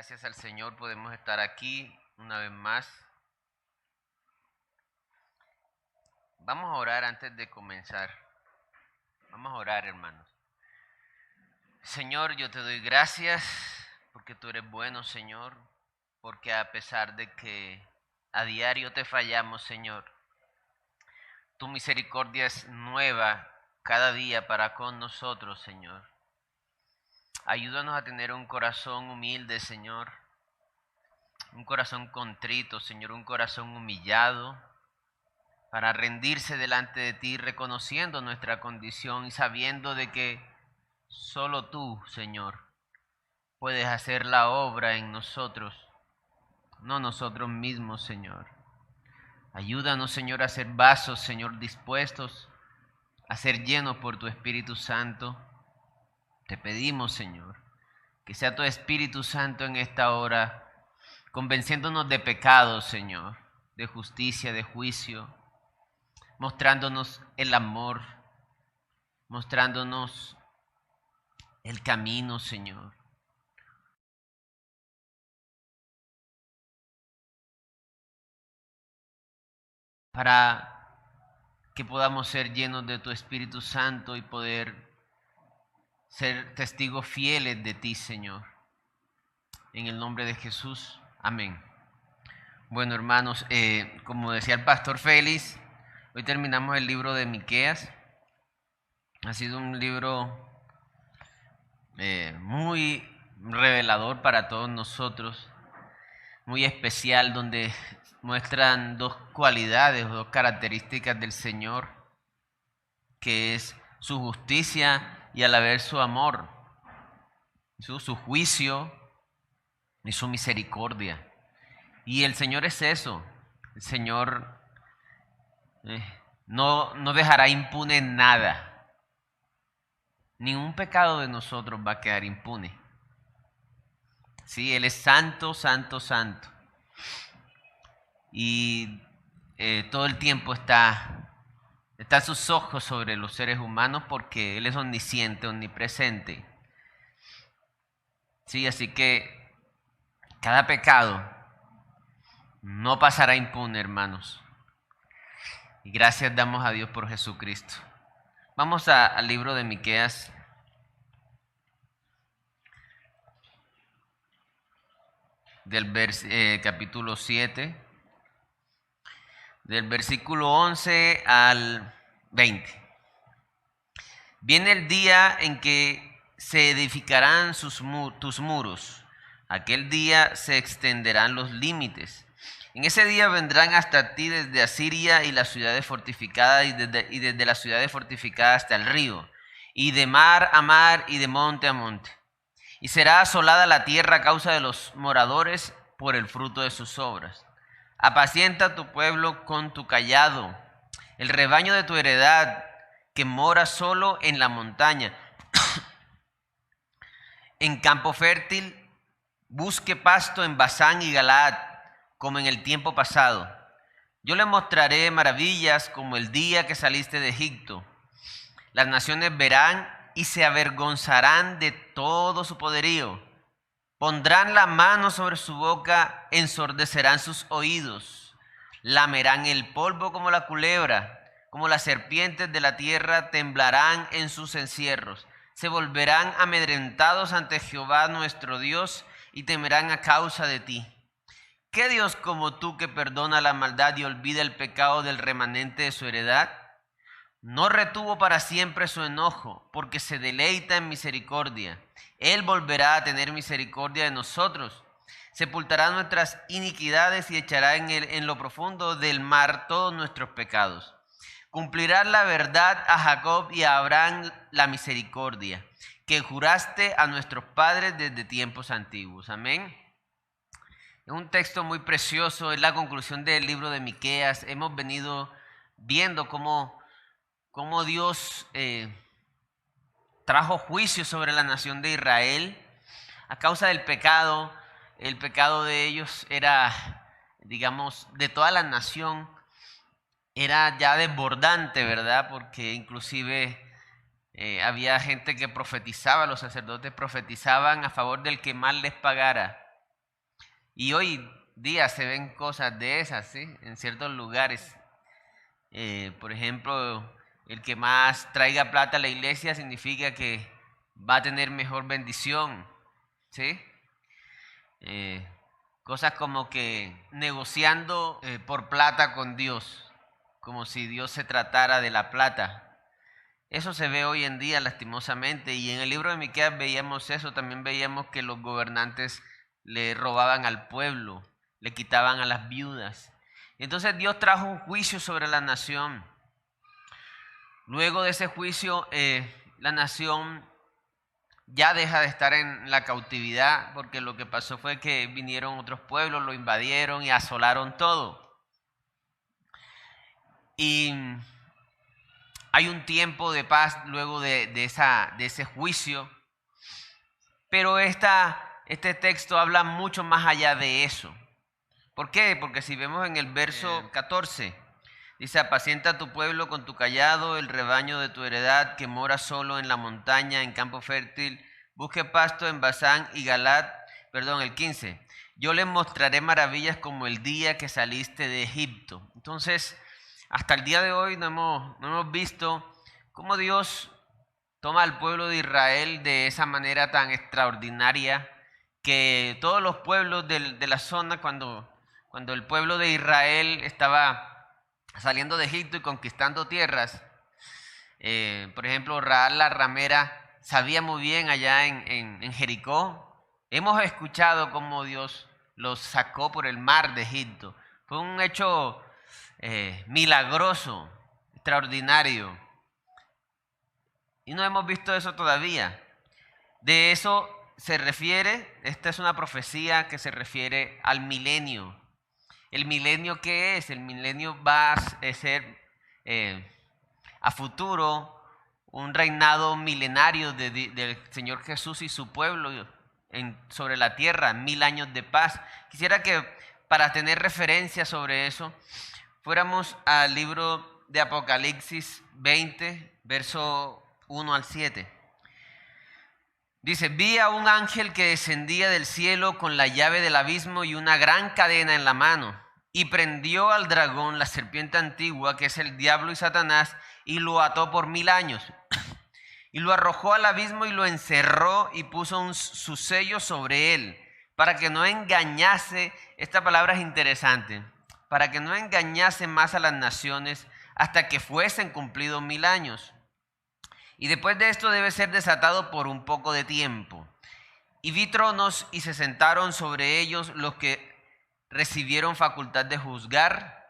Gracias al Señor podemos estar aquí una vez más. Vamos a orar antes de comenzar. Vamos a orar, hermanos. Señor, yo te doy gracias porque tú eres bueno, Señor, porque a pesar de que a diario te fallamos, Señor, tu misericordia es nueva cada día para con nosotros, Señor. Ayúdanos a tener un corazón humilde, Señor, un corazón contrito, Señor, un corazón humillado, para rendirse delante de ti, reconociendo nuestra condición y sabiendo de que solo tú, Señor, puedes hacer la obra en nosotros, no nosotros mismos, Señor. Ayúdanos, Señor, a ser vasos, Señor, dispuestos a ser llenos por tu Espíritu Santo. Te pedimos, Señor, que sea tu Espíritu Santo en esta hora, convenciéndonos de pecado, Señor, de justicia, de juicio, mostrándonos el amor, mostrándonos el camino, Señor. Para que podamos ser llenos de tu Espíritu Santo y poder ser testigos fieles de ti, Señor. En el nombre de Jesús, amén. Bueno, hermanos, como decía el pastor Félix, hoy terminamos el libro de Miqueas. Ha sido un libro muy revelador para todos nosotros, muy especial, donde muestran dos cualidades, dos características del Señor, que es su justicia y a la vez su amor, su juicio y su misericordia. Y el Señor es eso. El Señor no dejará impune nada. Ningún pecado de nosotros va a quedar impune. Sí, Él es santo, santo, santo. Y todo el tiempo está sus ojos sobre los seres humanos porque Él es omnisciente, omnipresente. Sí, así que cada pecado no pasará impune, hermanos. Y gracias damos a Dios por Jesucristo. Vamos al libro de Miqueas. Del capítulo 7. Del versículo 11 al 20. Viene el día en que se edificarán tus muros. Aquel día se extenderán los límites. En ese día vendrán hasta ti desde Asiria y las ciudades fortificadas y desde las ciudades fortificadas hasta el río, y de mar a mar y de monte a monte. Y será asolada la tierra a causa de los moradores por el fruto de sus obras. Apacienta a tu pueblo con tu cayado, el rebaño de tu heredad, que mora solo en la montaña. En campo fértil, busque pasto en Basán y Galaad, como en el tiempo pasado. Yo le mostraré maravillas como el día que saliste de Egipto. Las naciones verán y se avergonzarán de todo su poderío. Pondrán la mano sobre su boca, ensordecerán sus oídos. Lamerán el polvo como la culebra, como las serpientes de la tierra temblarán en sus encierros. Se volverán amedrentados ante Jehová nuestro Dios y temerán a causa de ti. ¿Qué Dios como tú que perdona la maldad y olvida el pecado del remanente de su heredad? No retuvo para siempre su enojo, porque se deleita en misericordia. Él volverá a tener misericordia de nosotros. Sepultará nuestras iniquidades y echará en lo profundo del mar todos nuestros pecados. Cumplirá la verdad a Jacob y a Abraham la misericordia, que juraste a nuestros padres desde tiempos antiguos. Amén. Es un texto muy precioso, es la conclusión del libro de Miqueas. Hemos venido viendo cómo Dios trajo juicio sobre la nación de Israel a causa del pecado. El pecado de ellos era, digamos, de toda la nación, era ya desbordante, ¿verdad? Porque inclusive había gente que profetizaba, los sacerdotes profetizaban a favor del que mal les pagara. Y hoy día se ven cosas de esas, ¿sí? En ciertos lugares. Por ejemplo, el que más traiga plata a la iglesia significa que va a tener mejor bendición, ¿sí? Eh, Cosas como que negociando por plata con Dios, como si Dios se tratara de la plata. Eso se ve hoy en día lastimosamente, y en el libro de Miqueas veíamos eso, también veíamos que los gobernantes le robaban al pueblo, le quitaban a las viudas. Entonces Dios trajo un juicio sobre la nación. Luego de ese juicio, la nación ya deja de estar en la cautividad, porque lo que pasó fue que vinieron otros pueblos, lo invadieron y asolaron todo. Y hay un tiempo de paz luego de ese juicio, pero este texto habla mucho más allá de eso. ¿Por qué? Porque si vemos en el verso 14, dice: apacienta a tu pueblo con tu cayado, el rebaño de tu heredad que mora solo en la montaña, en campo fértil, busque pasto en Basán y Galaad. Perdón, el 15. Yo les mostraré maravillas como el día que saliste de Egipto. Entonces, hasta el día de hoy no hemos visto cómo Dios toma al pueblo de Israel de esa manera tan extraordinaria, que todos los pueblos de la zona, cuando el pueblo de Israel estaba saliendo de Egipto y conquistando tierras, por ejemplo, Raab la ramera sabía muy bien allá en Jericó. Hemos escuchado cómo Dios los sacó por el mar de Egipto. Fue un hecho milagroso, extraordinario. Y no hemos visto eso todavía. De eso se refiere, esta es una profecía que se refiere al milenio. ¿El milenio qué es? El milenio va a ser a futuro un reinado milenario del Señor Jesús y su pueblo sobre la tierra, 1000 años de paz. Quisiera que, para tener referencia sobre eso, fuéramos al libro de Apocalipsis 20, verso 1 al 7. Dice: vi a un ángel que descendía del cielo con la llave del abismo y una gran cadena en la mano, y prendió al dragón, la serpiente antigua, que es el diablo y Satanás, y lo ató por 1000 años. Y lo arrojó al abismo y lo encerró y puso su sello sobre él, para que no engañase, esta palabra es interesante, para que no engañase más a las naciones hasta que fuesen cumplidos 1000 años. Y después de esto debe ser desatado por un poco de tiempo. Y vi tronos y se sentaron sobre ellos los que recibieron facultad de juzgar.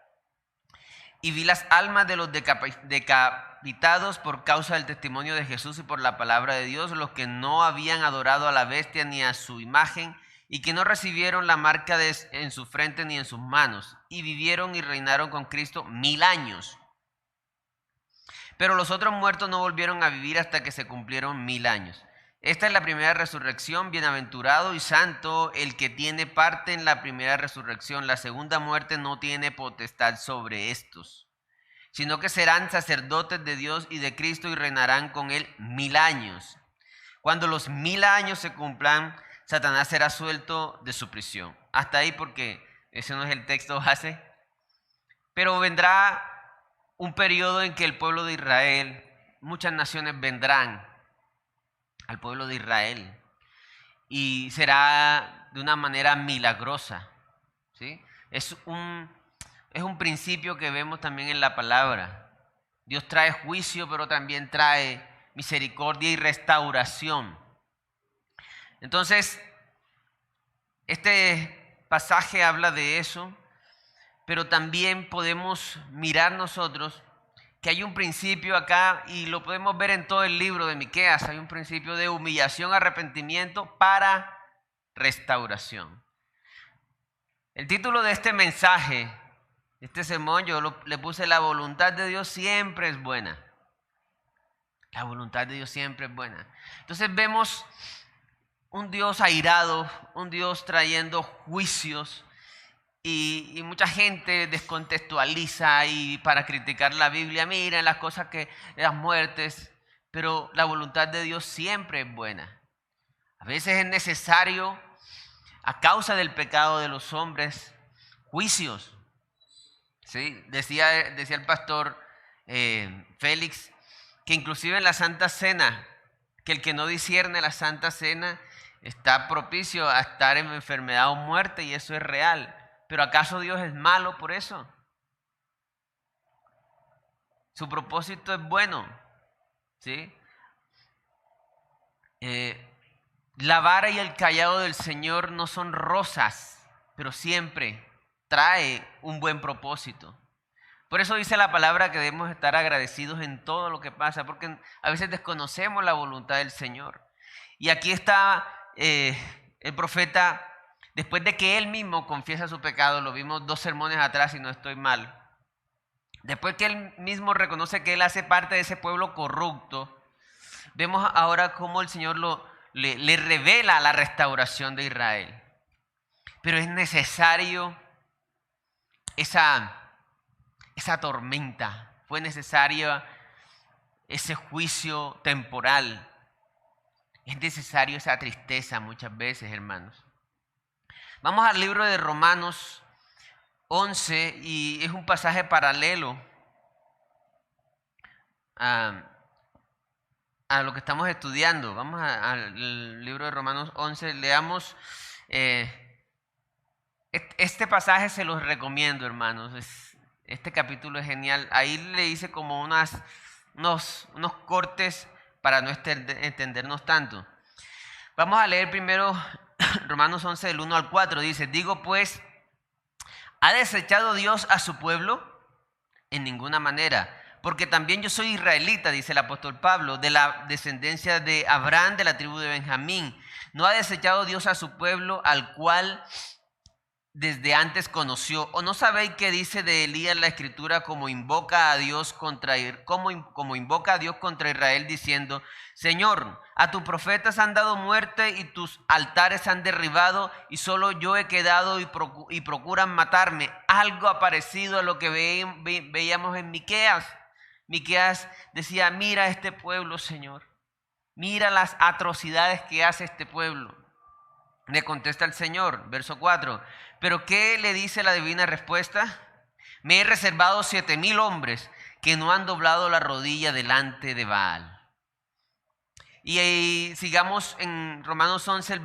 Y vi las almas de los decapitados por causa del testimonio de Jesús y por la palabra de Dios, los que no habían adorado a la bestia ni a su imagen, y que no recibieron la marca en su frente ni en sus manos. Y vivieron y reinaron con Cristo 1000 años. Pero los otros muertos no volvieron a vivir hasta que se cumplieron 1000 años. Esta es la primera resurrección. Bienaventurado y santo el que tiene parte en la primera resurrección. La segunda muerte no tiene potestad sobre estos, sino que serán sacerdotes de Dios y de Cristo y reinarán con él 1000 años. Cuando los 1000 años se cumplan, Satanás será suelto de su prisión. Hasta ahí, porque ese no es el texto base. Pero vendrá un periodo en que el pueblo de Israel, muchas naciones vendrán al pueblo de Israel, y será de una manera milagrosa, ¿sí? Es un principio que vemos también en la palabra. Dios trae juicio, pero también trae misericordia y restauración. Entonces, este pasaje habla de eso, pero también podemos mirar nosotros que hay un principio acá, y lo podemos ver en todo el libro de Miqueas. Hay un principio de humillación, arrepentimiento para restauración. El título de este mensaje, este sermón, yo le puse: la voluntad de Dios siempre es buena. La voluntad de Dios siempre es buena. Entonces vemos un Dios airado, un Dios trayendo juicios, y mucha gente descontextualiza y para criticar la Biblia, miren las cosas las muertes, pero la voluntad de Dios siempre es buena. A veces es necesario a causa del pecado de los hombres, juicios. ¿Sí? Decía el pastor Félix que inclusive en la Santa Cena, que el que no discierne la Santa Cena está propicio a estar en enfermedad o muerte, y eso es real. Pero ¿acaso Dios es malo por eso? Su propósito es bueno, ¿sí? La vara y el cayado del Señor no son rosas, pero siempre trae un buen propósito. Por eso dice la palabra que debemos estar agradecidos en todo lo que pasa, porque a veces desconocemos la voluntad del Señor. Y aquí está el profeta, después de que él mismo confiesa su pecado, lo vimos 2 sermones atrás si no estoy mal. Después que él mismo reconoce que él hace parte de ese pueblo corrupto, vemos ahora cómo el Señor le revela la restauración de Israel. Pero es necesario esa tormenta, fue necesario ese juicio temporal, es necesario esa tristeza muchas veces, hermanos. Vamos al libro de Romanos 11 y es un pasaje paralelo a lo que estamos estudiando. Vamos al libro de Romanos 11, leamos. Este pasaje se los recomiendo, hermanos. Este capítulo es genial. Ahí le hice como unos cortes para no entendernos tanto. Vamos a leer primero Romanos 11 del 1 al 4. Dice, digo pues, ¿ha desechado Dios a su pueblo? En ninguna manera. Porque también yo soy israelita, dice el apóstol Pablo, de la descendencia de Abraham, de la tribu de Benjamín. ¿No ha desechado Dios a su pueblo, al cual desde antes conoció? ¿O no sabéis qué dice de Elías la Escritura, como invoca a Dios contra Israel, diciendo, Señor, a tus profetas han dado muerte y tus altares han derribado, y solo yo he quedado y procuran matarme? Algo parecido a lo que veíamos en Miqueas. Miqueas decía, mira este pueblo, Señor, mira las atrocidades que hace este pueblo. Le contesta el Señor, verso 4, ¿pero qué le dice la divina respuesta? Me he reservado 7,000 hombres que no han doblado la rodilla delante de Baal. Y sigamos en Romanos 11,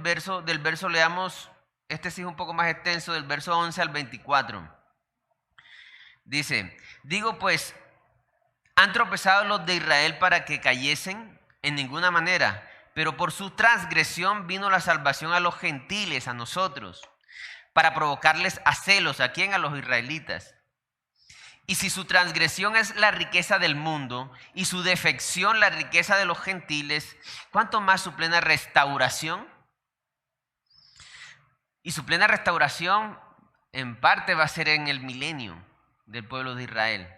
del verso leamos, este sí es un poco más extenso, del verso 11 al 24. Dice, digo pues, ¿han tropezado los de Israel para que cayesen? En ninguna manera. Pero por su transgresión vino la salvación a los gentiles, a nosotros, para provocarles a celos. ¿A quién? A los israelitas. Y si su transgresión es la riqueza del mundo y su defección la riqueza de los gentiles, ¿cuánto más su plena restauración? Y su plena restauración en parte va a ser en el milenio del pueblo de Israel.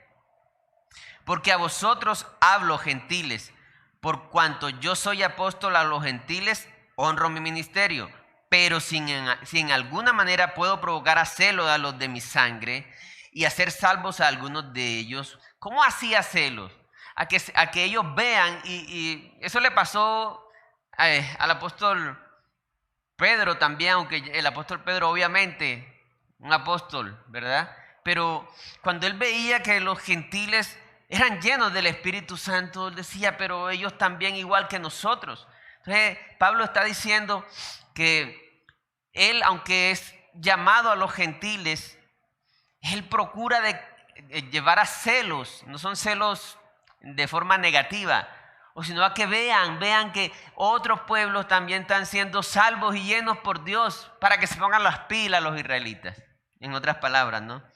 Porque a vosotros hablo, gentiles, por cuanto yo soy apóstol a los gentiles, honro mi ministerio. Pero si en alguna manera puedo provocar a celos a los de mi sangre y hacer salvos a algunos de ellos, ¿cómo hacía celos? A que ellos vean, y eso le pasó al apóstol Pedro también, aunque el apóstol Pedro obviamente, un apóstol, ¿verdad? Pero cuando él veía que los gentiles eran llenos del Espíritu Santo, él decía, pero ellos también igual que nosotros. Entonces Pablo está diciendo que él, aunque es llamado a los gentiles, él procura de llevar a celos, no son celos de forma negativa, sino a que vean que otros pueblos también están siendo salvos y llenos por Dios, para que se pongan las pilas los israelitas, en otras palabras, ¿no?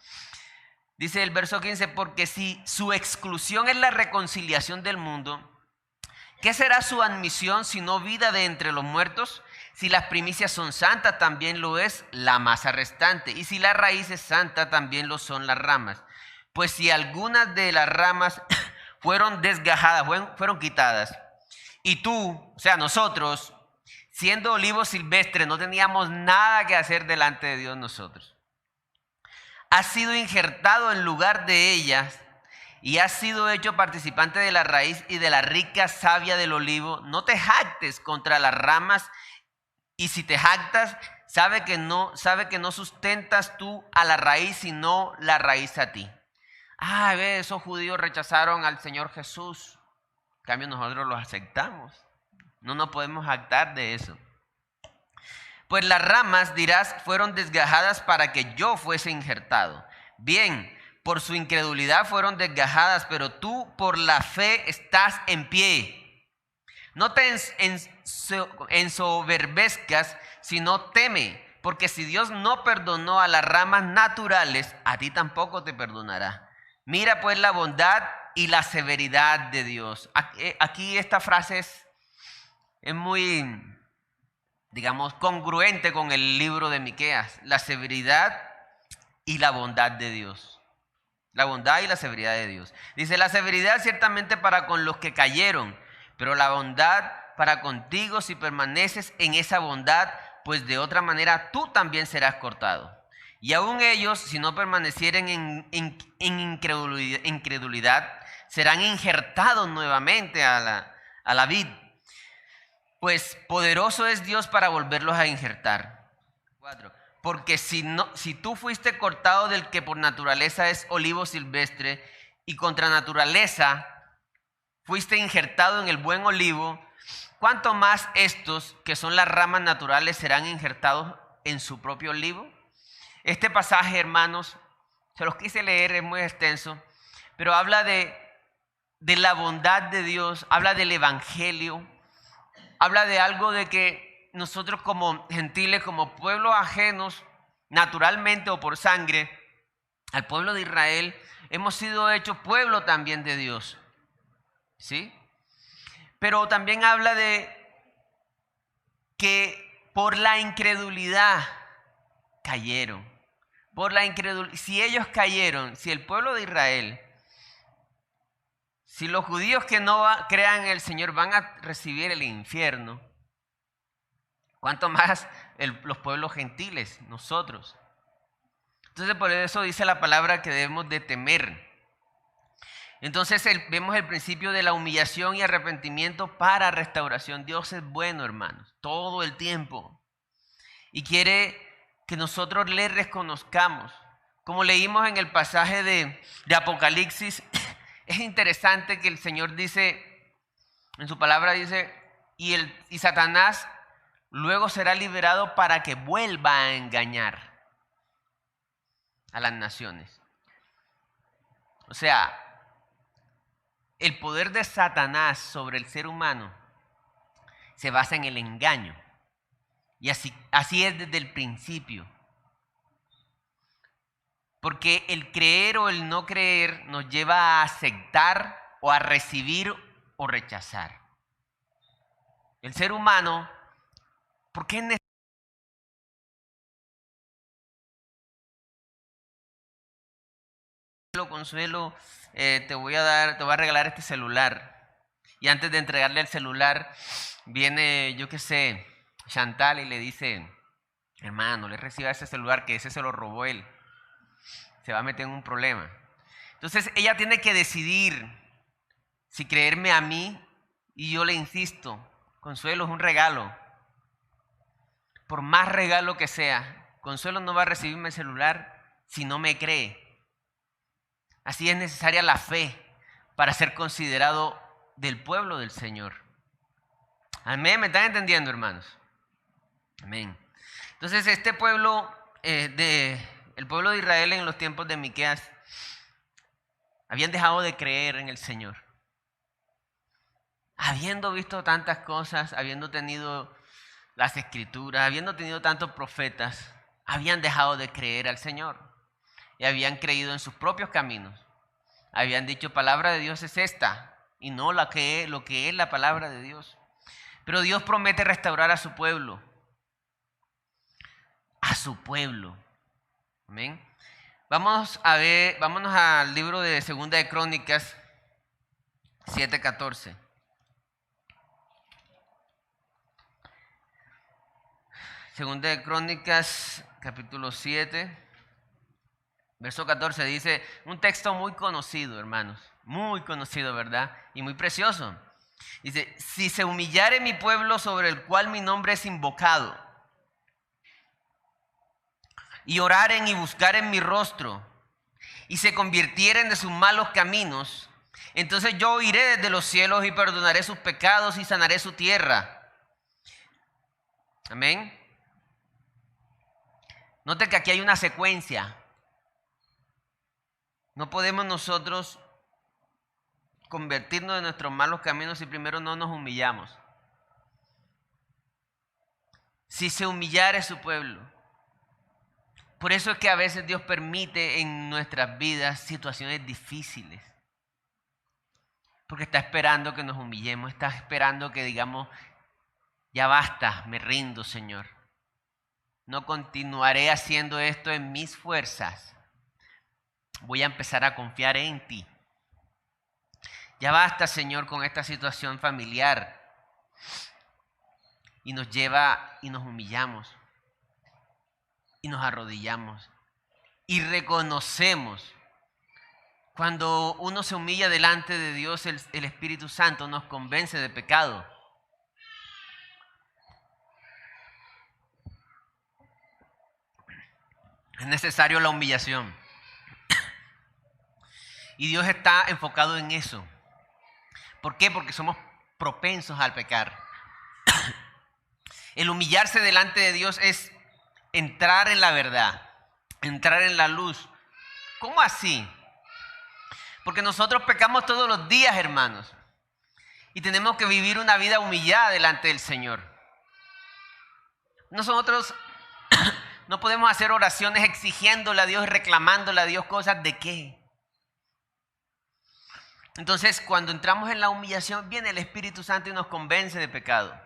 Dice el verso 15, porque si su exclusión es la reconciliación del mundo, ¿qué será su admisión sino vida de entre los muertos? Si las primicias son santas, también lo es la masa restante. Y si la raíz es santa, también lo son las ramas. Pues si algunas de las ramas fueron desgajadas, fueron quitadas, y tú, o sea, nosotros, siendo olivos silvestres, no teníamos nada que hacer delante de Dios nosotros. Has sido injertado en lugar de ellas y has sido hecho participante de la raíz y de la rica savia del olivo. No te jactes contra las ramas, y si te jactas, sabe que no sustentas tú a la raíz, sino la raíz a ti. Ve, esos judíos rechazaron al Señor Jesús. En cambio, nosotros los aceptamos. No nos podemos jactar de eso. Pues las ramas, dirás, fueron desgajadas para que yo fuese injertado. Bien, por su incredulidad fueron desgajadas, pero tú por la fe estás en pie. No te ensoberbezcas, sino teme, porque si Dios no perdonó a las ramas naturales, a ti tampoco te perdonará. Mira pues la bondad y la severidad de Dios. Aquí esta frase es muy, digamos, congruente con el libro de Miqueas. La severidad y la bondad de Dios. La bondad y la severidad de Dios. Dice, la severidad ciertamente para con los que cayeron, pero la bondad para contigo si permaneces en esa bondad, pues de otra manera tú también serás cortado. Y aún ellos, si no permanecieren en incredulidad, serán injertados nuevamente a la vid. Pues poderoso es Dios para volverlos a injertar. 4. Porque si tú fuiste cortado del que por naturaleza es olivo silvestre, y contra naturaleza fuiste injertado en el buen olivo, ¿cuánto más estos, que son las ramas naturales, serán injertados en su propio olivo? Este pasaje, hermanos, se los quise leer, es muy extenso, pero habla de la bondad de Dios, habla del evangelio, habla de algo de que nosotros como gentiles, como pueblos ajenos, naturalmente o por sangre, al pueblo de Israel, hemos sido hechos pueblo también de Dios, ¿sí? Pero también habla de que por la incredulidad cayeron. Si ellos cayeron, si el pueblo de Israel, si los judíos que no crean en el Señor van a recibir el infierno, ¿cuánto más los pueblos gentiles, nosotros? Entonces por eso dice la palabra que debemos de temer. Entonces vemos el principio de la humillación y arrepentimiento para restauración. Dios es bueno, hermanos, todo el tiempo. Y quiere que nosotros le reconozcamos. Como leímos en el pasaje de Apocalipsis, es interesante que el Señor dice, en su palabra dice, y Satanás luego será liberado para que vuelva a engañar a las naciones. O sea, el poder de Satanás sobre el ser humano se basa en el engaño. Y así es desde el principio. Porque el creer o el no creer nos lleva a aceptar o a recibir o rechazar. El ser humano, ¿por qué es necesario? Consuelo, te voy a regalar este celular. Y antes de entregarle el celular, viene, yo qué sé, Chantal y le dice, hermano, le reciba ese celular que ese se lo robó él. Se va a meter en un problema. Entonces ella tiene que decidir si creerme a mí, y yo le insisto, Consuelo es un regalo. Por más regalo que sea, Consuelo no va a recibir mi celular si no me cree. Así es necesaria la fe para ser considerado del pueblo del Señor. Amén, ¿me están entendiendo, hermanos? Amén. Entonces este pueblo, el pueblo de Israel en los tiempos de Miqueas, habían dejado de creer en el Señor. Habiendo visto tantas cosas, habiendo tenido las escrituras, habiendo tenido tantos profetas, habían dejado de creer al Señor y habían creído en sus propios caminos. Habían dicho, palabra de Dios es esta y no lo que es la palabra de Dios. Pero Dios promete restaurar a su pueblo. A su pueblo. Amén. Vámonos al libro de Segunda de Crónicas 7:14. Segunda de Crónicas, capítulo 7, verso 14, dice, un texto muy conocido, hermanos, muy conocido, ¿verdad? Y muy precioso. Dice, si se humillare mi pueblo sobre el cual mi nombre es invocado, y oraren y buscaren mi rostro, y se convirtieren de sus malos caminos, entonces yo oiré desde los cielos y perdonaré sus pecados y sanaré su tierra. Amén. Note que aquí hay una secuencia. No podemos nosotros convertirnos de nuestros malos caminos si primero no nos humillamos. Si se humillare su pueblo. Por eso es que a veces Dios permite en nuestras vidas situaciones difíciles. Porque está esperando que nos humillemos, está esperando que digamos, ya basta, me rindo, Señor. No continuaré haciendo esto en mis fuerzas. Voy a empezar a confiar en ti. Ya basta, Señor, con esta situación familiar. Y nos lleva y nos humillamos. Y nos arrodillamos. Y reconocemos. Cuando uno se humilla delante de Dios, el Espíritu Santo nos convence de pecado. Es necesario la humillación. Y Dios está enfocado en eso. ¿Por qué? Porque somos propensos al pecar. El humillarse delante de Dios es entrar en la verdad, entrar en la luz. ¿Cómo así? Porque nosotros pecamos todos los días, hermanos. Y tenemos que vivir una vida humillada delante del Señor. Nosotros no podemos hacer oraciones exigiéndole a Dios, reclamándole a Dios cosas de qué. Entonces, cuando entramos en la humillación, viene el Espíritu Santo y nos convence de pecado.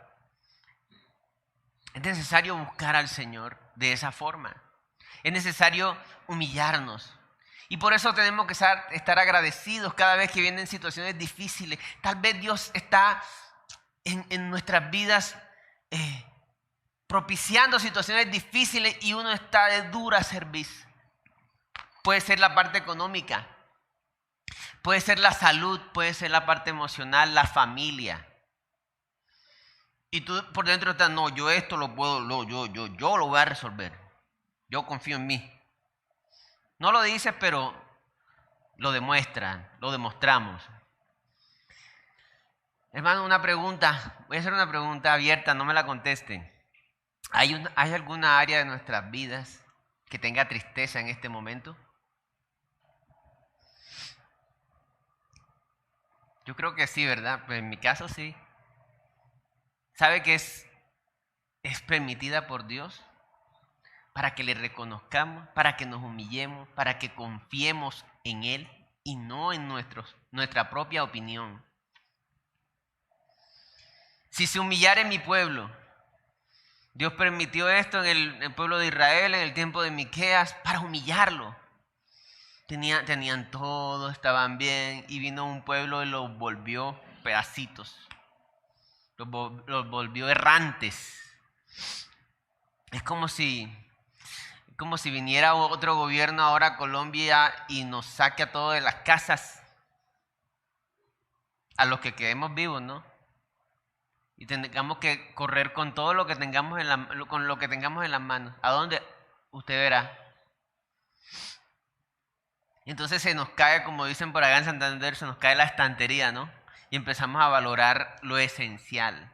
Es necesario buscar al Señor de esa forma. Es necesario humillarnos. Y por eso tenemos que estar agradecidos cada vez que vienen situaciones difíciles. Tal vez Dios está en nuestras vidas propiciando situaciones difíciles y uno está de dura cerviz. Puede ser la parte económica, puede ser la salud, puede ser la parte emocional, la familia. Y tú por dentro estás, no, yo esto lo puedo, yo lo voy a resolver. Yo confío en mí. No lo dices, pero lo demuestran, lo demostramos. Hermano, una pregunta. Voy a hacer una pregunta abierta, no me la contesten. ¿Hay alguna área de nuestras vidas que tenga tristeza en este momento? Yo creo que sí, ¿verdad? Pues en mi caso sí. ¿Sabe que es permitida por Dios? Para que le reconozcamos, para que nos humillemos, para que confiemos en Él y no en nuestra propia opinión. Si se humillare mi pueblo, Dios permitió esto en el pueblo de Israel en el tiempo de Miqueas para humillarlo. Tenían todo, estaban bien y vino un pueblo y los volvió pedacitos, los volvió errantes. Es como si viniera otro gobierno ahora a Colombia y nos saque a todos de las casas, a los que quedemos vivos, ¿no? Y tengamos que correr con todo lo que tengamos con lo que tengamos en las manos. ¿A dónde? Usted verá. Y entonces se nos cae, como dicen por acá en Santander, se nos cae la estantería, ¿no? Y empezamos a valorar lo esencial.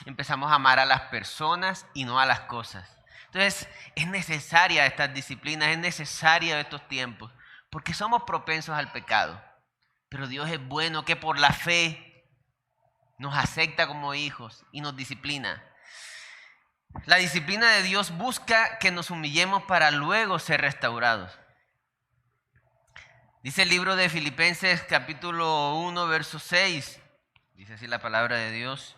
Empezamos a amar a las personas y no a las cosas. Entonces, es necesaria estas disciplinas, es necesaria estos tiempos, porque somos propensos al pecado. Pero Dios es bueno que por la fe nos acepta como hijos y nos disciplina. La disciplina de Dios busca que nos humillemos para luego ser restaurados. Dice el libro de Filipenses capítulo 1, verso 6. Dice así la palabra de Dios.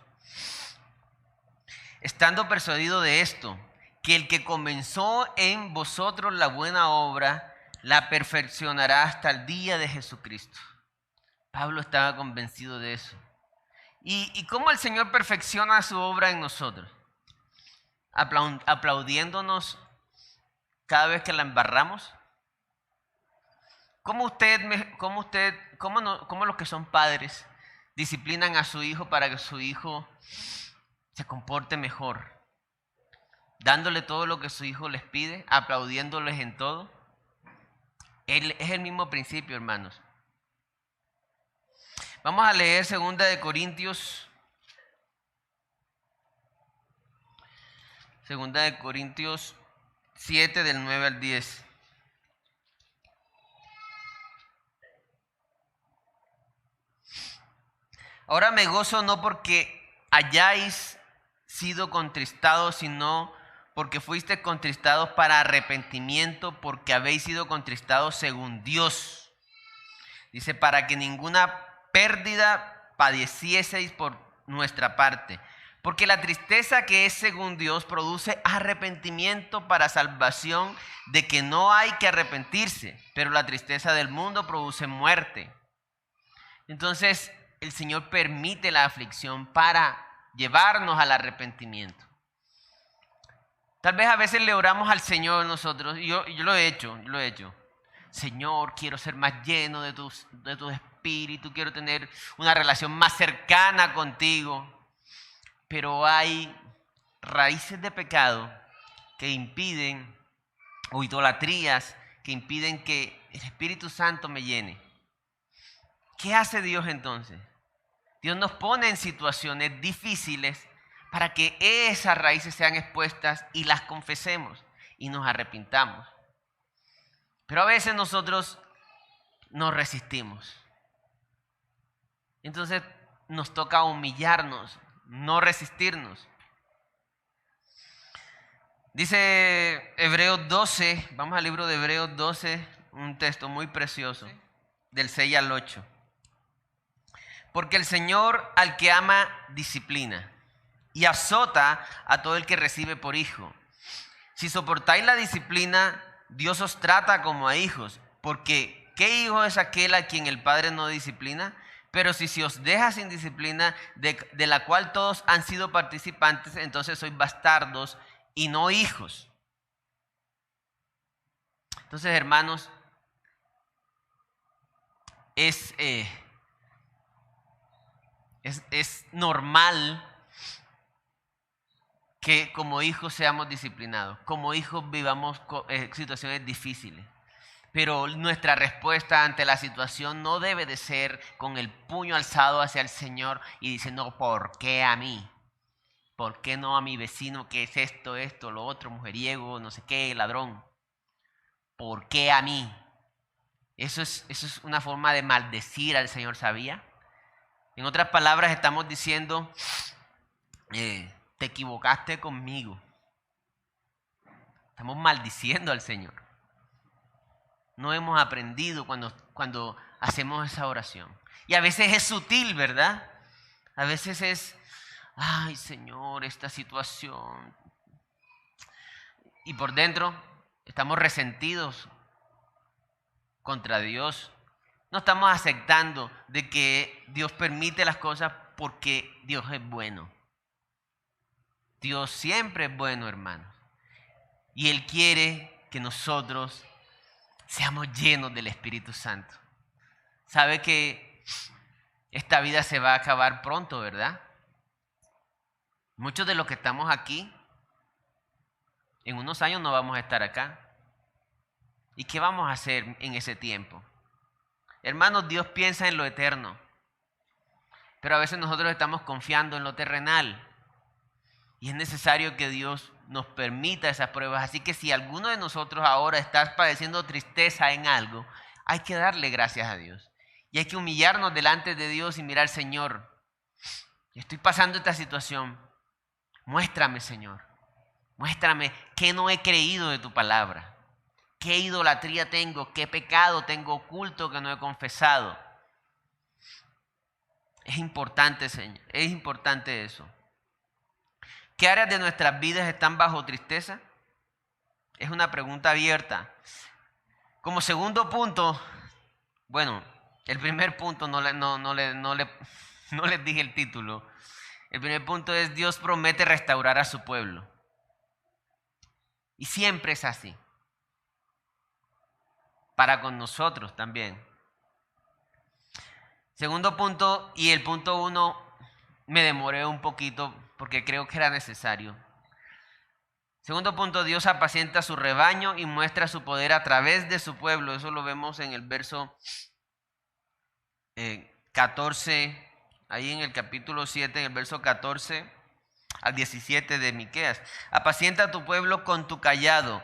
Estando persuadido de esto, que el que comenzó en vosotros la buena obra, la perfeccionará hasta el día de Jesucristo. Pablo estaba convencido de eso. ¿Y cómo el Señor perfecciona su obra en nosotros? Aplaudiéndonos cada vez que la embarramos. ¿Cómo los que son padres disciplinan a su hijo para que su hijo se comporte mejor? dándole todo lo que su hijo les pide, aplaudiéndoles en todo. Es el mismo principio, hermanos. Vamos a leer 2 Corintios 7 del 9 al 10. Ahora me gozo no porque hayáis sido contristados, sino porque fuisteis contristados para arrepentimiento, porque habéis sido contristados según Dios. Dice, para que ninguna pérdida padecieseis por nuestra parte. Porque la tristeza que es según Dios produce arrepentimiento para salvación, de que no hay que arrepentirse, pero la tristeza del mundo produce muerte. Entonces, el Señor permite la aflicción para llevarnos al arrepentimiento. Tal vez a veces le oramos al Señor nosotros, y yo lo he hecho. Señor, quiero ser más lleno de tu espíritu, quiero tener una relación más cercana contigo. Pero hay raíces de pecado que impiden, o idolatrías que impiden que el Espíritu Santo me llene. ¿Qué hace Dios entonces? Dios nos pone en situaciones difíciles para que esas raíces sean expuestas y las confesemos y nos arrepintamos. Pero a veces nosotros nos resistimos. Entonces nos toca humillarnos, no resistirnos. Dice Hebreos 12, vamos al libro de Hebreos 12, un texto muy precioso, del 6 al 8. Porque el Señor al que ama disciplina y azota a todo el que recibe por hijo. Si soportáis la disciplina, Dios os trata como a hijos, porque ¿qué hijo es aquel a quien el Padre no disciplina? Pero si se os deja sin disciplina, de la cual todos han sido participantes, entonces sois bastardos y no hijos. Entonces, hermanos, es normal que como hijos seamos disciplinados, como hijos vivamos situaciones difíciles. Pero nuestra respuesta ante la situación no debe de ser con el puño alzado hacia el Señor y diciendo, ¿por qué a mí? ¿Por qué no a mi vecino? ¿Qué es esto, lo otro, mujeriego, no sé qué, ladrón? ¿Por qué a mí? Eso es una forma de maldecir al Señor, ¿sabía? En otras palabras, estamos diciendo, te equivocaste conmigo. Estamos maldiciendo al Señor. No hemos aprendido cuando hacemos esa oración. Y a veces es sutil, ¿verdad? A veces es, ay Señor, esta situación. Y por dentro estamos resentidos contra Dios. No estamos aceptando de que Dios permite las cosas porque Dios es bueno. Dios siempre es bueno, hermanos. Y Él quiere que nosotros seamos llenos del Espíritu Santo. Sabe que esta vida se va a acabar pronto, ¿verdad? Muchos de los que estamos aquí, en unos años no vamos a estar acá. ¿Y qué vamos a hacer en ese tiempo? Hermanos, Dios piensa en lo eterno, pero a veces nosotros estamos confiando en lo terrenal. Y es necesario que Dios nos permita esas pruebas. Así que si alguno de nosotros ahora está padeciendo tristeza en algo, hay que darle gracias a Dios. Y hay que humillarnos delante de Dios y mirar, Señor, estoy pasando esta situación. Muéstrame, Señor. Muéstrame qué no he creído de tu palabra. ¿Qué idolatría tengo? ¿Qué pecado tengo oculto que no he confesado? Es importante, Señor. Es importante eso. ¿Qué áreas de nuestras vidas están bajo tristeza? Es una pregunta abierta. Como segundo punto, bueno, el primer punto no les dije el título. El primer punto es Dios promete restaurar a su pueblo. Y siempre es así. Para con nosotros también. Segundo punto, y el punto 1 me demoré un poquito porque creo que era necesario. Segundo punto, Dios apacienta su rebaño y muestra su poder a través de su pueblo. Eso lo vemos en el verso 14, ahí en el capítulo 7, en el verso 14 al 17 de Miqueas. Apacienta a tu pueblo con tu cayado,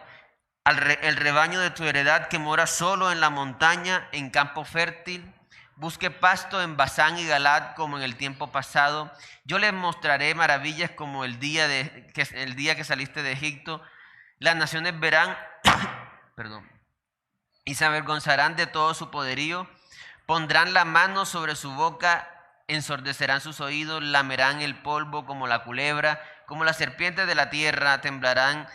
el rebaño de tu heredad que mora solo en la montaña, en campo fértil. Busque pasto en Basán y Galaad como en el tiempo pasado. Yo les mostraré maravillas como el día que saliste de Egipto. Las naciones verán y se avergonzarán de todo su poderío. Pondrán la mano sobre su boca, ensordecerán sus oídos, lamerán el polvo como la culebra, como las serpientes de la tierra, temblarán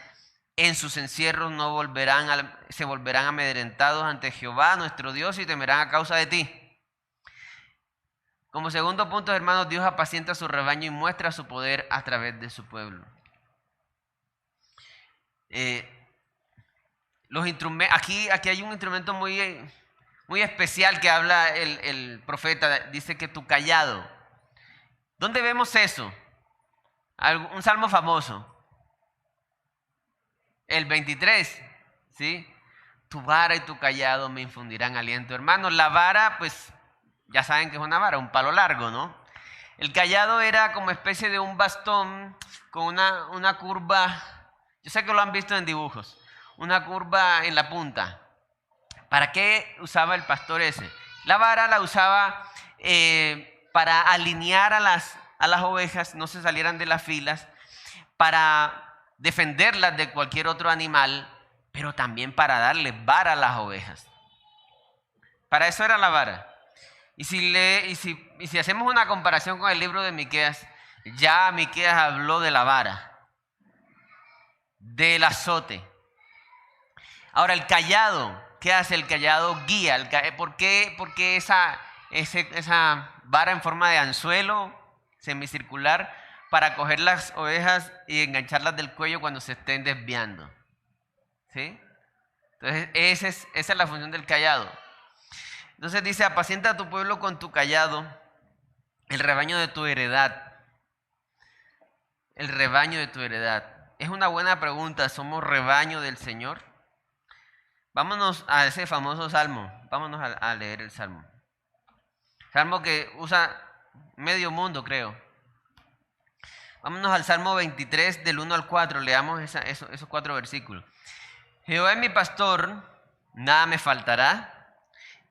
en sus encierros, se volverán amedrentados ante Jehová nuestro Dios y temerán a causa de ti. Como segundo punto, hermanos, Dios apacienta su rebaño y muestra su poder a través de su pueblo. Aquí hay un instrumento muy especial que habla el profeta. Dice que tu cayado. ¿Dónde vemos eso? Un salmo famoso. El 23, ¿sí? Tu vara y tu cayado me infundirán aliento. Hermanos, la vara, pues ya saben que es una vara, un palo largo, ¿no? El cayado era como especie de un bastón con una curva. Yo sé que lo han visto en dibujos. Una curva en la punta. ¿Para qué usaba el pastor ese? La vara la usaba para alinear a las ovejas, no se salieran de las filas, para defenderlas de cualquier otro animal, pero también para darle vara a las ovejas. Para eso era la vara. Y si hacemos una comparación con el libro de Miqueas, ya Miqueas habló de la vara, del azote. Ahora el cayado, ¿qué hace el cayado? Guía. ¿Por qué esa vara en forma de anzuelo semicircular para coger las ovejas y engancharlas del cuello cuando se estén desviando? ¿Sí? Entonces esa es la función del cayado. Entonces dice, apacienta a tu pueblo con tu cayado, el rebaño de tu heredad. El rebaño de tu heredad. Es una buena pregunta. ¿Somos rebaño del Señor? Vámonos a ese famoso salmo. Vámonos a leer el salmo. Salmo que usa medio mundo, creo. Vámonos al Salmo 23, del 1 al 4. Leamos esos 4 versículos. Jehová es mi pastor, nada me faltará.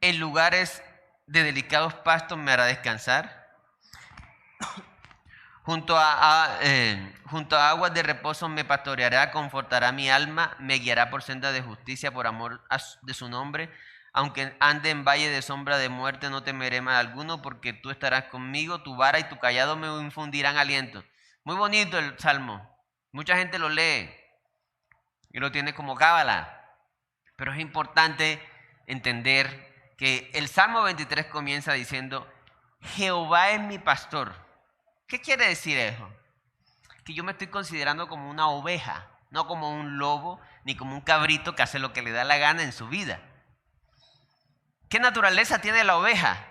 En lugares de delicados pastos me hará descansar. Junto a aguas de reposo me pastoreará, confortará mi alma, me guiará por senda de justicia por amor de su nombre. Aunque ande en valle de sombra de muerte, no temeré mal alguno, porque tú estarás conmigo, tu vara y tu cayado me infundirán aliento. Muy bonito el salmo. Mucha gente lo lee y lo tiene como cábala. Pero es importante entender que el Salmo 23 comienza diciendo, Jehová es mi pastor. ¿Qué quiere decir eso? Que yo me estoy considerando como una oveja, no como un lobo, ni como un cabrito que hace lo que le da la gana en su vida. ¿Qué naturaleza tiene la oveja?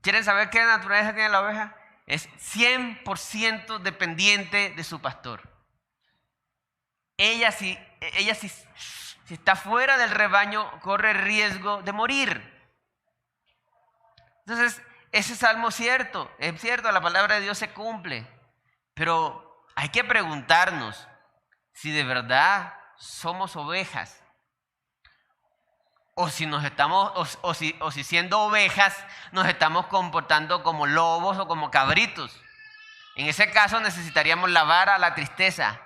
¿Quieren saber qué naturaleza tiene la oveja? Es 100% dependiente de su pastor. Ella si está fuera del rebaño, corre riesgo de morir. Entonces, ese salmo es cierto, la palabra de Dios se cumple. Pero hay que preguntarnos si de verdad somos ovejas. O si siendo ovejas nos estamos comportando como lobos o como cabritos. En ese caso necesitaríamos la vara, la tristeza,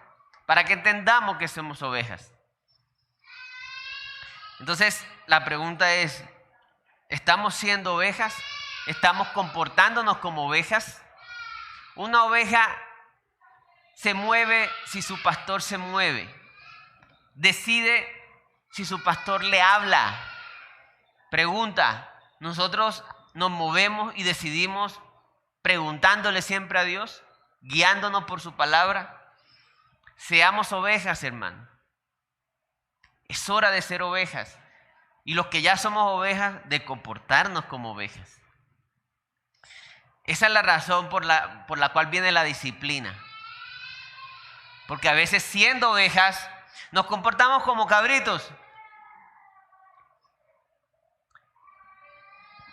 para que entendamos que somos ovejas. Entonces, la pregunta es, ¿estamos siendo ovejas? ¿Estamos comportándonos como ovejas? Una oveja se mueve si su pastor se mueve. Decide si su pastor le habla. Pregunta, ¿nosotros nos movemos y decidimos preguntándole siempre a Dios, guiándonos por su palabra? Seamos ovejas, hermano. Es hora de ser ovejas. Y los que ya somos ovejas, de comportarnos como ovejas. Esa es la razón por la cual viene la disciplina. Porque a veces siendo ovejas nos comportamos como cabritos.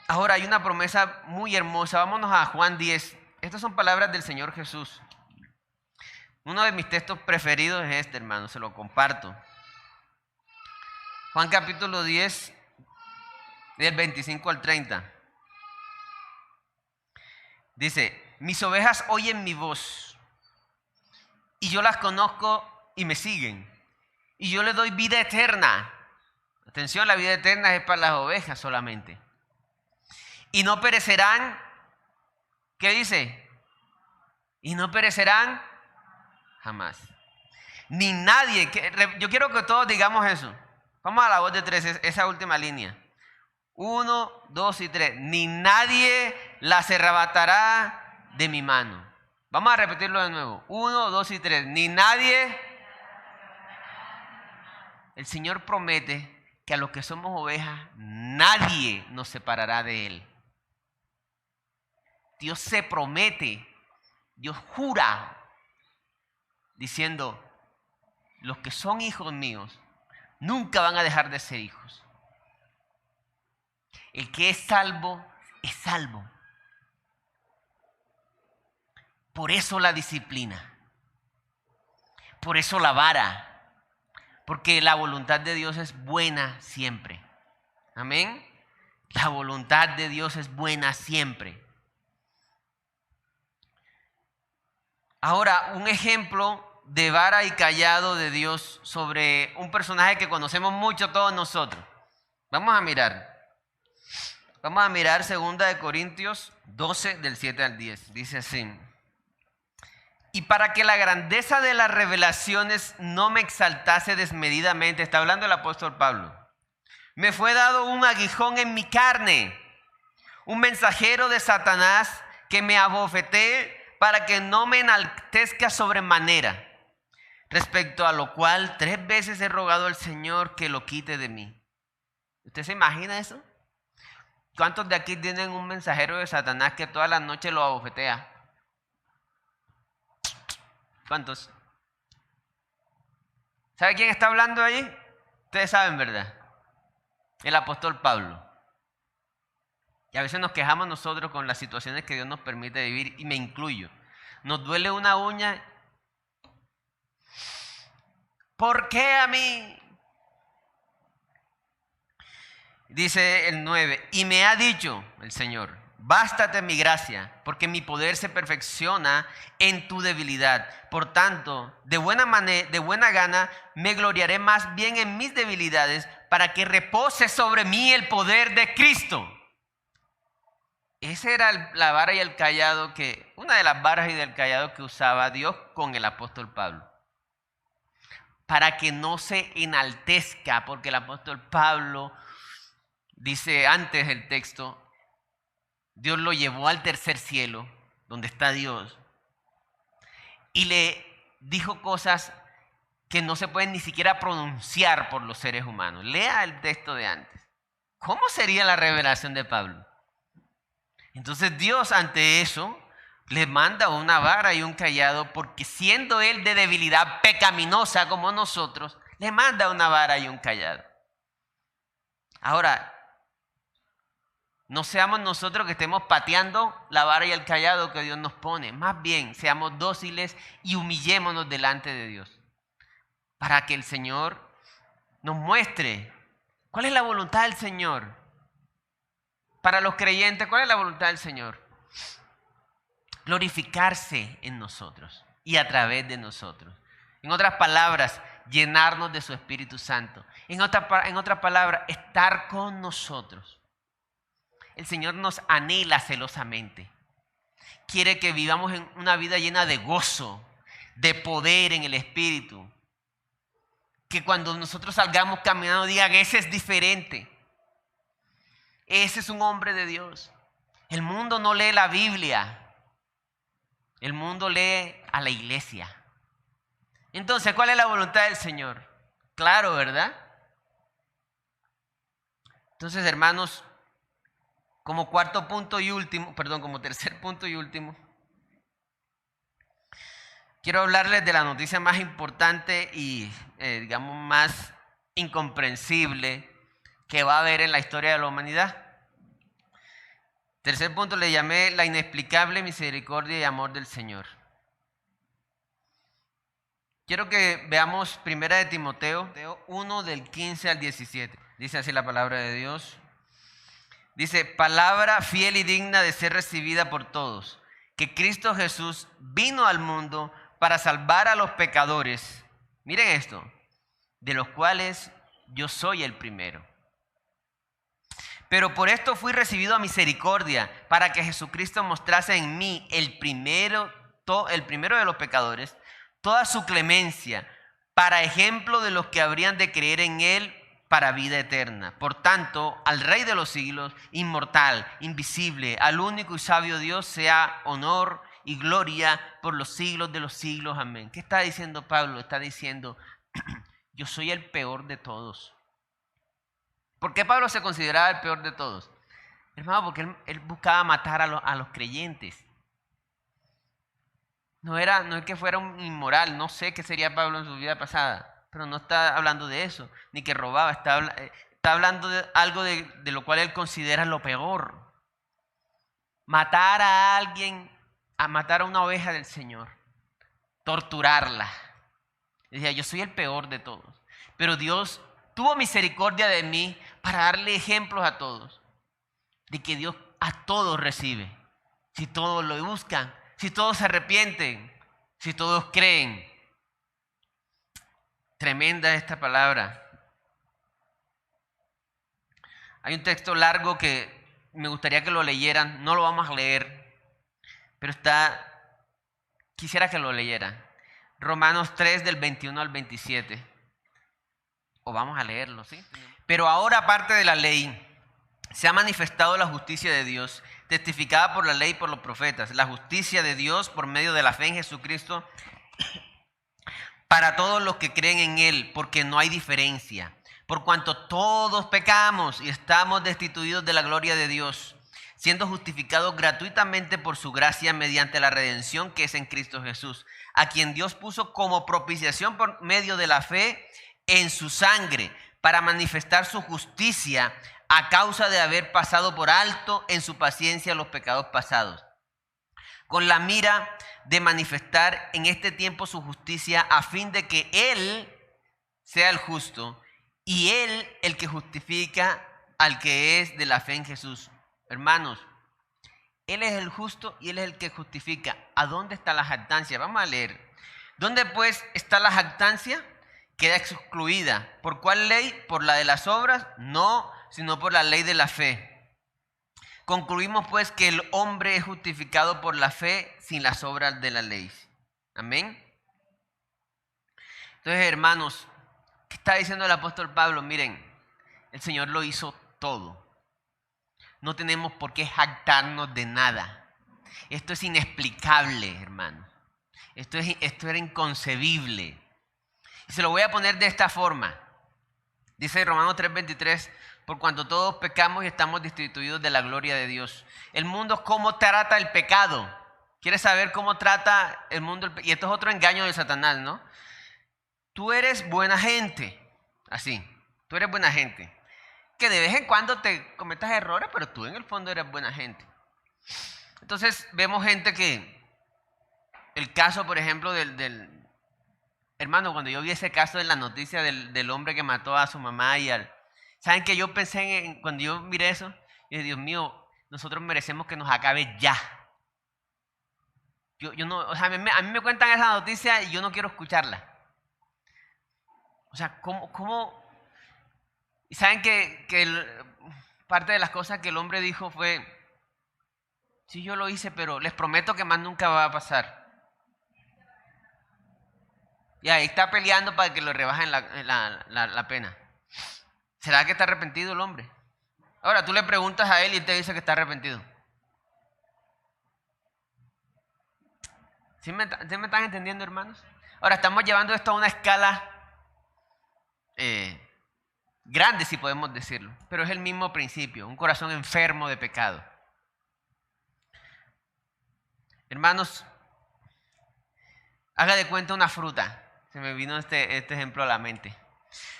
Ahora hay una promesa muy hermosa. Vámonos a Juan 10. Estas son palabras del Señor Jesús. Uno de mis textos preferidos es este, hermano. Se lo comparto. Juan capítulo 10, del 25 al 30. Dice, mis ovejas oyen mi voz y yo las conozco y me siguen. Y yo les doy vida eterna. Atención, la vida eterna es para las ovejas solamente. Y no perecerán, ¿qué dice? Y no perecerán jamás. Ni nadie, yo quiero que todos digamos eso. Vamos a la voz de tres, esa última línea. 1, 2 y 3. Ni nadie las arrebatará de mi mano. Vamos a repetirlo de nuevo. 1, 2 y 3. Ni nadie. El Señor promete que a los que somos ovejas, nadie nos separará de Él. Dios se promete, Dios jura, diciendo, los que son hijos míos, nunca van a dejar de ser hijos. El que es salvo, es salvo. Por eso la disciplina, por eso la vara, porque la voluntad de Dios es buena siempre. Amén. La voluntad de Dios es buena siempre. Ahora, un ejemplo de vara y callado de Dios sobre un personaje que conocemos mucho todos nosotros. Vamos a mirar 2 Corintios 12, del 7 al 10. Dice así. Y para que la grandeza de las revelaciones no me exaltase desmedidamente, está hablando el apóstol Pablo, me fue dado un aguijón en mi carne, un mensajero de Satanás que me abofetee para que no me enaltezca sobremanera, respecto a lo cual 3 veces he rogado al Señor que lo quite de mí. ¿Usted se imagina eso? ¿Cuántos de aquí tienen un mensajero de Satanás que todas las noches lo abofetea? ¿Cuántos? ¿Sabe quién está hablando ahí? Ustedes saben, ¿verdad? El apóstol Pablo. Y a veces nos quejamos nosotros con las situaciones que Dios nos permite vivir, y me incluyo. Nos duele una uña. ¿Por qué a mí? Dice el 9, y me ha dicho el Señor, bástate mi gracia, porque mi poder se perfecciona en tu debilidad. Por tanto, de buena gana me gloriaré más bien en mis debilidades, para que repose sobre mí el poder de Cristo. Esa era la vara y el callado una de las varas y del callado que usaba Dios con el apóstol Pablo. Para que no se enaltezca, porque el apóstol Pablo dice antes el texto, Dios lo llevó al tercer cielo, donde está Dios, y le dijo cosas que no se pueden ni siquiera pronunciar por los seres humanos. Lea el texto de antes. ¿Cómo sería la revelación de Pablo? Entonces Dios ante eso le manda una vara y un callado, porque siendo él de debilidad pecaminosa como nosotros, le manda una vara y un callado. Ahora, no seamos nosotros que estemos pateando la vara y el callado que Dios nos pone. Más bien, seamos dóciles y humillémonos delante de Dios, para que el Señor nos muestre cuál es la voluntad del Señor. Para los creyentes, ¿cuál es la voluntad del Señor? Glorificarse en nosotros y a través de nosotros. En otras palabras, llenarnos de su Espíritu Santo. En otras palabras, estar con nosotros. El Señor nos anhela celosamente. Quiere que vivamos en una vida llena de gozo, de poder en el Espíritu. Que cuando nosotros salgamos caminando digan, ese es diferente. Ese es un hombre de Dios. El mundo no lee la Biblia. El mundo lee a la iglesia. Entonces, ¿cuál es la voluntad del Señor? Claro, ¿verdad? Entonces, hermanos, como tercer punto y último, Quiero hablarles de la noticia más importante y, digamos, más incomprensible que va a haber en la historia de la humanidad. Tercer punto le llamé la inexplicable misericordia y amor del Señor. Quiero que veamos 1 de Timoteo 1 del 15 al 17. Dice así la palabra de Dios. Dice, palabra fiel y digna de ser recibida por todos, que Cristo Jesús vino al mundo para salvar a los pecadores. Miren esto, de los cuales yo soy el primero. Pero por esto fui recibido a misericordia, para que Jesucristo mostrase en mí, el primero de los pecadores, toda su clemencia, para ejemplo de los que habrían de creer en Él para vida eterna. Por tanto, al Rey de los siglos, inmortal, invisible, al único y sabio Dios, sea honor y gloria por los siglos de los siglos. Amén. ¿Qué está diciendo Pablo? Está diciendo, yo soy el peor de todos. ¿Por qué Pablo se consideraba el peor de todos? Hermano, porque él buscaba matar a los creyentes. No es que fuera un inmoral, no sé qué sería Pablo en su vida pasada, pero no está hablando de eso, ni que robaba, está hablando de algo de lo cual él considera lo peor. Matar a alguien, matar a una oveja del Señor, torturarla. Decía, yo soy el peor de todos, pero Dios tuvo misericordia de mí para darle ejemplos a todos, de que Dios a todos recibe, si todos lo buscan, si todos se arrepienten, si todos creen. Tremenda esta palabra. Hay un texto largo que me gustaría que lo leyeran, no lo vamos a leer, pero quisiera que lo leyeran. Romanos 3 del 21 al 27. O vamos a leerlo, ¿sí? Pero ahora, aparte de la ley, se ha manifestado la justicia de Dios, testificada por la ley y por los profetas. La justicia de Dios por medio de la fe en Jesucristo para todos los que creen en Él, porque no hay diferencia. Por cuanto todos pecamos y estamos destituidos de la gloria de Dios, siendo justificados gratuitamente por su gracia mediante la redención que es en Cristo Jesús, a quien Dios puso como propiciación por medio de la fe en su sangre, para manifestar su justicia a causa de haber pasado por alto en su paciencia los pecados pasados, con la mira de manifestar en este tiempo su justicia, a fin de que Él sea el justo y Él el que justifica al que es de la fe en Jesús. Hermanos, Él es el justo y Él es el que justifica. ¿A dónde está la jactancia? Vamos a leer. ¿Dónde pues está la jactancia? Queda excluida. ¿Por cuál ley? ¿Por la de las obras? No, sino por la ley de la fe. Concluimos pues que el hombre es justificado por la fe sin las obras de la ley. Amén. Entonces, hermanos, ¿qué está diciendo el apóstol Pablo? Miren, el Señor lo hizo todo. No tenemos por qué jactarnos de nada. Esto es inexplicable, hermano. Esto era inconcebible. Y se lo voy a poner de esta forma. Dice Romanos 3:23, por cuanto todos pecamos y estamos destituidos de la gloria de Dios. El mundo, ¿cómo trata el pecado? ¿Quieres saber cómo trata el mundo? Y esto es otro engaño de Satanás, ¿no? Tú eres buena gente, así, tú eres buena gente. Que de vez en cuando te cometas errores, pero tú en el fondo eres buena gente. Entonces vemos gente que, el caso por ejemplo hermano, cuando yo vi ese caso en la noticia del hombre que mató a su mamá ¿saben qué yo pensé cuando yo miré eso? Y dije, Dios mío, nosotros merecemos que nos acabe ya. Yo no, o sea, a mí me cuentan esa noticia y yo no quiero escucharla. O sea, ¿cómo? Y saben que parte de las cosas que el hombre dijo fue, sí, yo lo hice, pero les prometo que más nunca va a pasar. Y ahí está peleando para que lo rebajen la pena. ¿Será que está arrepentido el hombre? Ahora tú le preguntas a él y él te dice que está arrepentido. ¿Sí me están entendiendo, hermanos? Ahora estamos llevando esto a una escala grande, si podemos decirlo, pero es el mismo principio, un corazón enfermo de pecado. Hermanos, Haga de cuenta una fruta. Se me vino este ejemplo a la mente.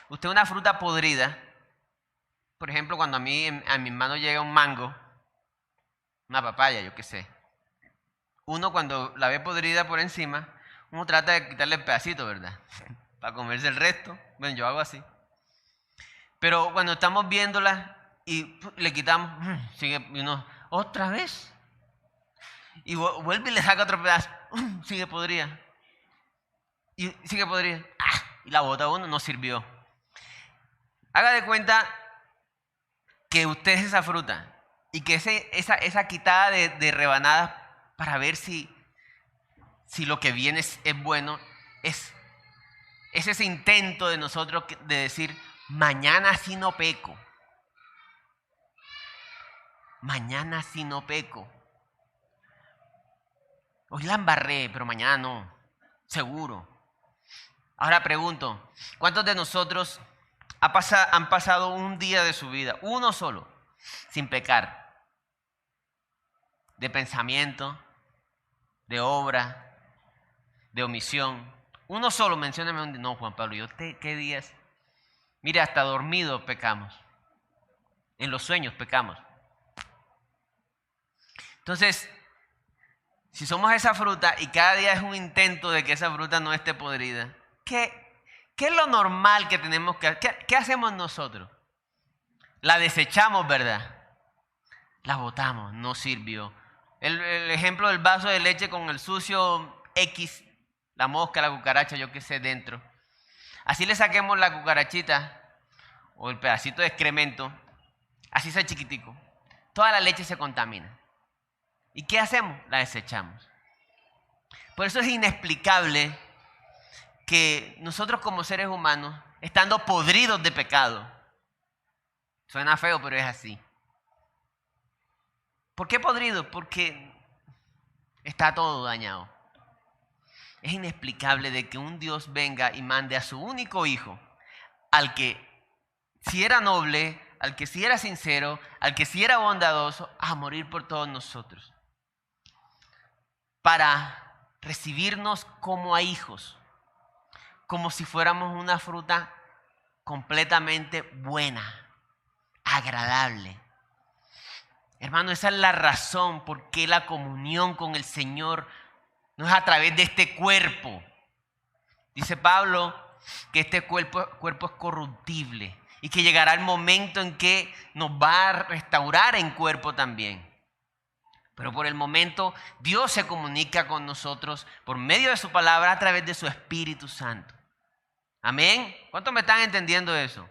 Usted una fruta podrida, por ejemplo, cuando a mi mano llega un mango, una papaya, yo qué sé. Uno cuando la ve podrida por encima, uno trata de quitarle el pedacito, ¿verdad? Para comerse el resto. Bueno, yo hago así. Pero cuando estamos viéndola y le quitamos, sigue uno, otra vez. Y vuelve y le saca otro pedazo, sigue podrida. Y sigue podrida. Y la bota uno, no sirvió. Haga de cuenta que usted es esa fruta y que esa quitada de rebanadas para ver si lo que viene es bueno, es ese intento de nosotros de decir, mañana sí no peco. Mañana sí no peco. Hoy la embarré, pero mañana no. Seguro. Ahora pregunto, ¿cuántos de nosotros han pasado un día de su vida, uno solo, sin pecar? De pensamiento, de obra, de omisión. Uno solo, mencióname un día. No, Juan Pablo, ¿qué días? Mire, hasta dormido pecamos. En los sueños pecamos. Entonces, si somos esa fruta y cada día es un intento de que esa fruta no esté podrida, ¿qué es lo normal que tenemos que hacer? ¿Qué hacemos nosotros? La desechamos, ¿verdad? La botamos, no sirvió. El ejemplo del vaso de leche con el sucio X, la mosca, la cucaracha, yo qué sé, dentro. Así le saquemos la cucarachita o el pedacito de excremento, así sea chiquitico. Toda la leche se contamina. ¿Y qué hacemos? La desechamos. Por eso es inexplicable que nosotros como seres humanos, estando podridos de pecado, suena feo, pero es así. ¿Por qué podrido? Porque está todo dañado. Es inexplicable de que un Dios venga y mande a su único hijo, al que si era noble, al que si era sincero, al que si era bondadoso, a morir por todos nosotros. Para recibirnos como a hijos, como si fuéramos una fruta completamente buena, agradable. Hermano, esa es la razón por qué la comunión con el Señor no es a través de este cuerpo. Dice Pablo que este cuerpo es corruptible y que llegará el momento en que nos va a restaurar en cuerpo también. Pero por el momento Dios se comunica con nosotros por medio de su palabra a través de su Espíritu Santo. Amén. ¿Cuántos me están entendiendo eso?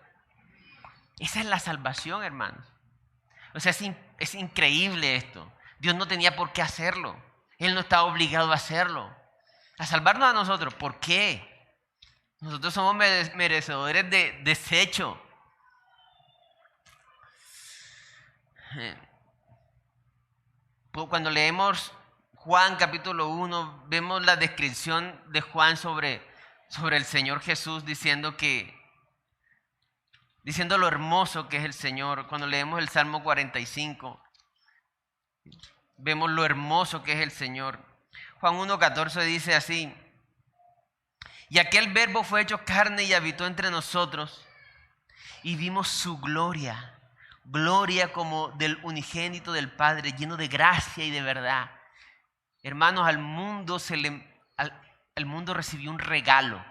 Esa es la salvación, hermanos. O sea, es increíble esto. Dios no tenía por qué hacerlo. Él no estaba obligado a hacerlo. A salvarnos a nosotros. ¿Por qué? Nosotros somos merecedores de desecho. Cuando leemos Juan capítulo 1, vemos la descripción de Juan sobre el Señor Jesús diciendo lo hermoso que es el Señor. Cuando leemos el Salmo 45, vemos lo hermoso que es el Señor. Juan 1:14 dice así: y aquel verbo fue hecho carne y habitó entre nosotros, y vimos su gloria, gloria como del unigénito del Padre, lleno de gracia y de verdad. Hermanos, al mundo recibió un regalo.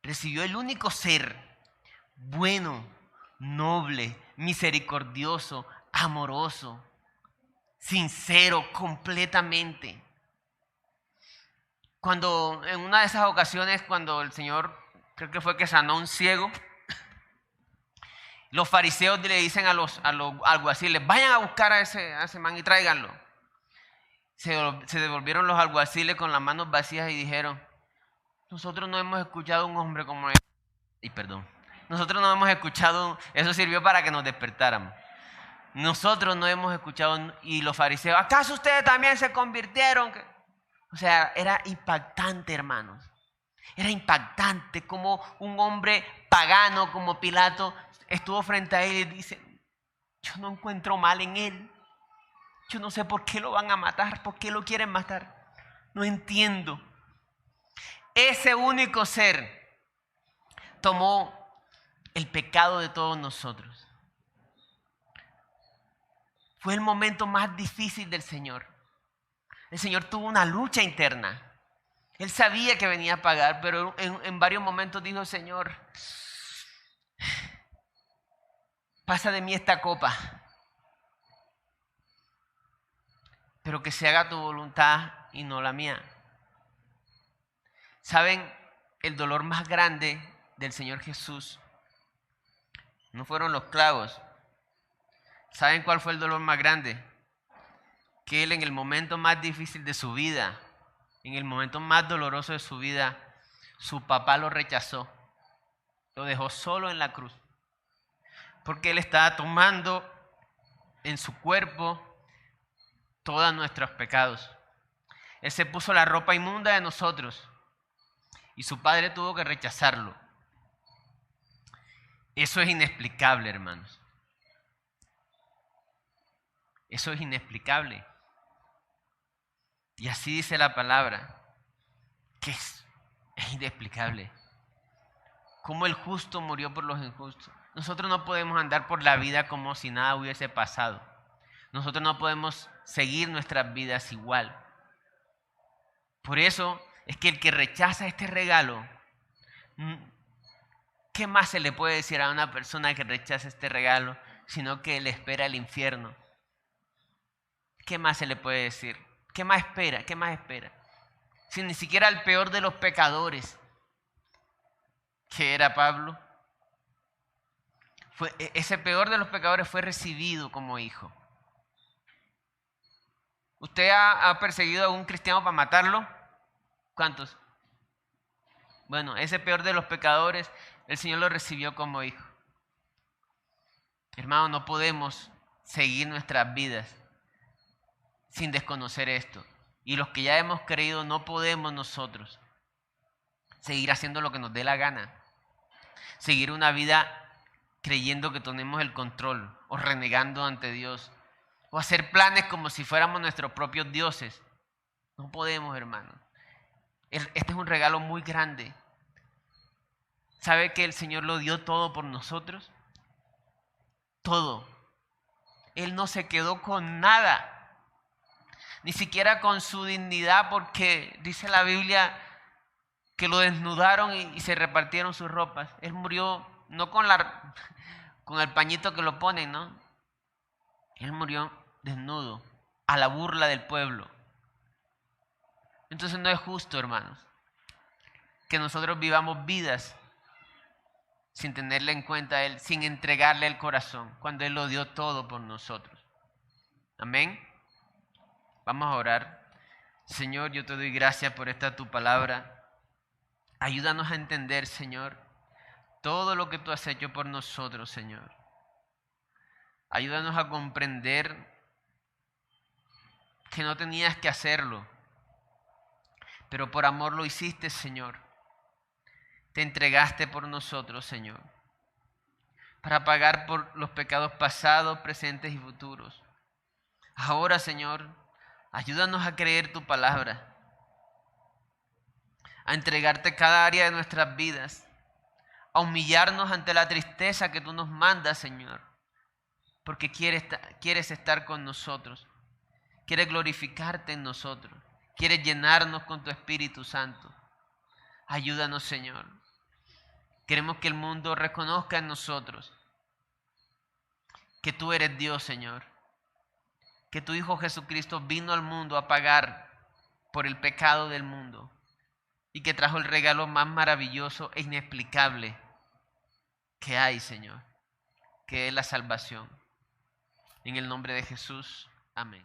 Recibió el único ser bueno, noble, misericordioso, amoroso, sincero, completamente. Cuando en una de esas ocasiones, cuando el Señor, creo que fue que sanó a un ciego, los fariseos le dicen a los alguaciles: vayan a buscar a ese man y tráiganlo. Se devolvieron los alguaciles con las manos vacías y dijeron: nosotros no hemos escuchado a un hombre como él. Nosotros no hemos escuchado, eso sirvió para que nos despertáramos. Nosotros no hemos escuchado. Y los fariseos: ¿acaso ustedes también se convirtieron? O sea, era impactante, hermanos. Era impactante como un hombre pagano como Pilato estuvo frente a él y dice: yo no encuentro mal en él. Yo no sé por qué lo van a matar, por qué lo quieren matar. No entiendo. ese único ser, tomó el pecado de todos nosotros. Fue el momento más difícil del Señor. El Señor tuvo una lucha interna. Él sabía que venía a pagar, pero en varios momentos dijo: Señor, pasa de mí esta copa, pero que se haga tu voluntad y no la mía. ¿Saben? El dolor más grande del Señor Jesús no fueron los clavos. ¿Saben cuál fue el dolor más grande? Que Él, en el momento más difícil de su vida, en el momento más doloroso de su vida, su papá lo rechazó. Lo dejó solo en la cruz. Porque Él estaba tomando en su cuerpo todos nuestros pecados. Él se puso la ropa inmunda de nosotros y su padre tuvo que rechazarlo. Eso es inexplicable, hermanos. Eso es inexplicable. Y así dice la palabra, que es inexplicable. Cómo el justo murió por los injustos. Nosotros no podemos andar por la vida como si nada hubiese pasado. Nosotros no podemos seguir nuestras vidas igual. Por eso es que el que rechaza este regalo, ¿qué más se le puede decir a una persona que rechaza este regalo sino que le espera el infierno? ¿Qué más se le puede decir? ¿Qué más espera? ¿Qué más espera? Si ni siquiera el peor de los pecadores, que era Pablo, ese peor de los pecadores fue recibido como hijo. ¿Usted ha perseguido a un cristiano para matarlo? ¿Cuántos? Bueno, ese peor de los pecadores, el Señor lo recibió como hijo. Hermano, no podemos seguir nuestras vidas sin desconocer esto. Y los que ya hemos creído, no podemos nosotros seguir haciendo lo que nos dé la gana. Seguir una vida creyendo que tenemos el control o renegando ante Dios. O hacer planes como si fuéramos nuestros propios dioses. No podemos, hermano. Este es un regalo muy grande. ¿Sabe que el Señor lo dio todo por nosotros? Todo. Él no se quedó con nada. Ni siquiera con su dignidad, porque dice la Biblia que lo desnudaron y se repartieron sus ropas. Él murió no con el pañito que lo ponen, ¿no? Él murió desnudo, a la burla del pueblo. Entonces no es justo, hermanos, que nosotros vivamos vidas sin tenerle en cuenta a Él, sin entregarle el corazón, cuando Él lo dio todo por nosotros. Amén. Vamos a orar. Señor, yo te doy gracias por esta tu palabra. Ayúdanos a entender, Señor, todo lo que tú has hecho por nosotros, Señor. Ayúdanos a comprender que no tenías que hacerlo, pero por amor lo hiciste, Señor. Te entregaste por nosotros, Señor, para pagar por los pecados pasados, presentes y futuros. Ahora, Señor, ayúdanos a creer tu palabra, a entregarte cada área de nuestras vidas, a humillarnos ante la tristeza que tú nos mandas, Señor, porque quieres estar con nosotros, quieres glorificarte en nosotros, quieres llenarnos con tu Espíritu Santo. Ayúdanos, Señor. Queremos que el mundo reconozca en nosotros que tú eres Dios, Señor, que tu Hijo Jesucristo vino al mundo a pagar por el pecado del mundo y que trajo el regalo más maravilloso e inexplicable que hay, Señor, que es la salvación. En el nombre de Jesús, amén.